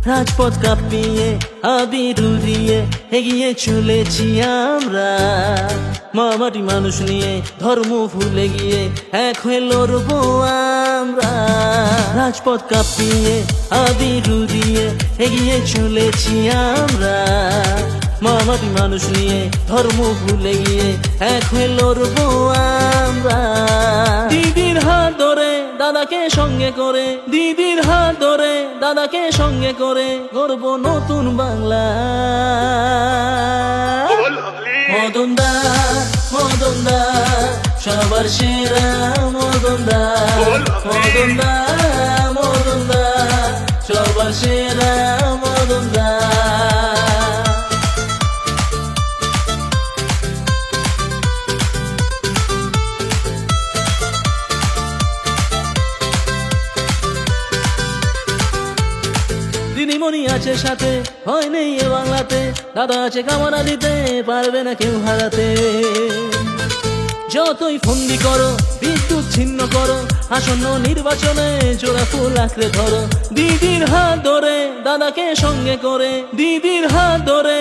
রাজপথ কাঁপিয়ে আবির উড়িয়ে এগিয়ে চলেছি আমরা, মামাটি মানুষ নিয়ে ধর্ম ভুলে গিয়ে এক হয়ে লড়বো আমরা। রাজপথ কাঁপিয়ে আবির উড়িয়ে এগিয়ে চলেছি আমরা, মামাটি মানুষ নিয়ে ধর্ম ভুলে গিয়ে এক হয়ে লড়বো আমরা। দিদির হাত ধরে দাদাকে সঙ্গে করে, দিদির হাত ধরে দাদাকে সঙ্গে করে গড়বো নতুন বাংলা। মদন দা, মদন দা সবার সেরা, মদন দা, মদন দা, মদন দা সবার সেরা, মদন দা। দিদিমণি আছে সাথে, হয় নেই এ বাংলাতে, দাদা আছে কামনা দিতে, পারবে না কেউ হারাতে। যতই ফন্দি করো, বিদ্যুৎ ছিন্ন করো, আসন্ন নির্বাচনে জোড়া ফুল আঁকড়ে ধরো। দিদির হাত ধরে দাদাকে সঙ্গে করে, দিদির হাত ধরে